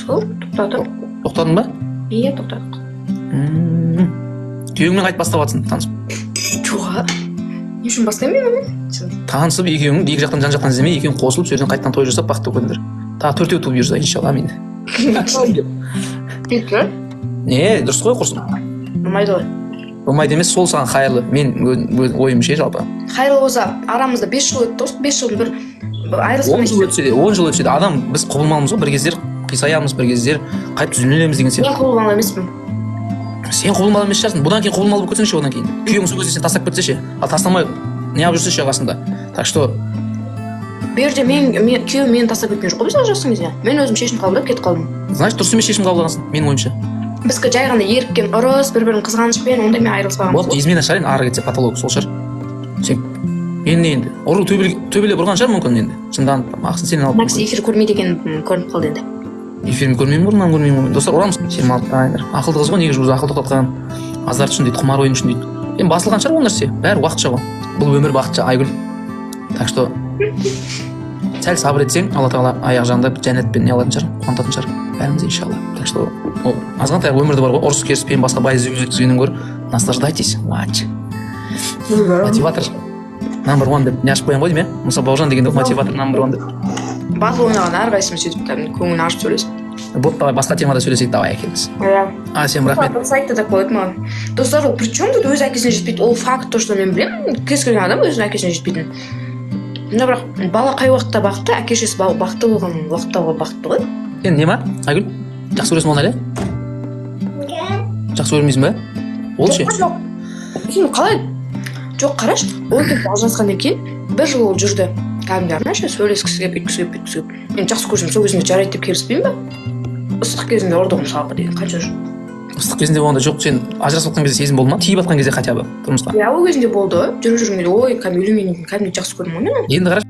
сол тоқтадық. Тоқтадың ба? Иә, тоқтадық. Күйеуіңмен қайтып бастап жатсың танысып? Жоға. Не үшін бастаймын мен? Танысып екеуің екі жақтан жан жақтан іздемей екеуің қосылып сол жерден қайтадан той жасап бақытты өкіндер. Тағы төртеу туып жүрсе иншалла амин. Кетті. Не, дұрыс қой құрсын. Болмайды ғой. Болмайды емес, сол саған қайырлы. Мен ойымша жалпы. Қайырлы болса, арамызда 5 жыл өтті, 5 жылдың бір айырылысқан 10 жыл өтсе де адам біз құбылмалымыз ғой, бір кездер қисаямыз, бір кездер қайтып түзелеміз деген сияқты. Мен құбылмалы емеспін. Сен құбылмалы емес шығарсың. Бұдан кейін құбылмалы болып кетсеңші, одан кейін. Күйеуің сол кезде сен тастап кетсе ше, ал тастамай неғып жүрсе ше қасында. Так что Бұл жерде күйеуім мені тастап кеткен жоқ қой мысалы жастың кезінде. Мен өзім шешім қабылдап кетіп қалдым. Значит, дұрыс емес шешім қабылдағансың, менің ойымша. Бізге жай ғана еріккен ұрыс, бір-бірін қызғанышпен ондай айырылыспағанбыз. Вот измена шығар енді ары кетсе патология сол шығар. Сен енді ұру төбелеп ұрған шығар мүмкін енді. Шындан ақсын сенен алып. Макс эфир көрмейді екен көрініп қалды енді. Эфирін көрмеймін бұрыннан көрмеймін. Достар ұрамыз 26 айдар. Ақылды қыз ғой, негізі өзі ақыл тоқтатқан. Азарт үшін дейді, құмар ойын үшін дейді. Енді басылған шығар ол нәрсе. Бәрі уақытша ғой. Бұл өмір бақытша, Айгүл. Так что сәл сабыр етсең, Алла тағала аяқ жағында жәннатпен не алатын шығар, қуантатын шығар. Бәріміз иншалла. Так что азғантай өмірде бар ғой, ұрыс керіспен басқа бай өткізгеннен гөрі наслаждайтесь. Мотиватор номер 1 деп не ашып қоямын ғой деймін, иә? Мұса Бауыржан дегенде мотиватор номер 1 деп. Батыл ойнаған әрқайсымыз сөйтіп көңілін ашып сөйлесіп. Вот давай басқа темада сөйлесейік, давай әкеліңіз. Иә. Сен рахмет. Сайтта да қойды маған. Достар, ол причем тут өз әкесіне жетпейді. Ол факт, то, что мен білемін, кез келген адам өзінің әкесіне жетпейтін. Мына бірақ бала қай уақытта бақытты, әке-шешесі бақытты болған уақытта бақытты ғой. Сен не ма, Айгүл? Жақсы көресің оны әлі? Жақсы көрмейсің бе? Ол ше? Сен қалай? Жоқ, қараш, ол кезде ажырасқаннан кейін 1 жыл ол жүрді. Кәдімгі ше, сөйлескісі келіп, бүйткісі келіп. Мен жақсы көрсем, сол кезінде жарайды деп келіспеймін ба? Ыстық кезінде ұрды мысалға деген қанша жыл. Ыстық кезінде болғанда жоқ, сен ажырасып жатқан кезде сезім болды ма? Тиіп жатқан кезде хотя бы тұрмысқа. Иә, ол кезінде болды. Жүріп жүргенде ой, кәдімгі үйленгеннен кейін кәдімгі жақсы көрдім ғой мен. Енді қараш,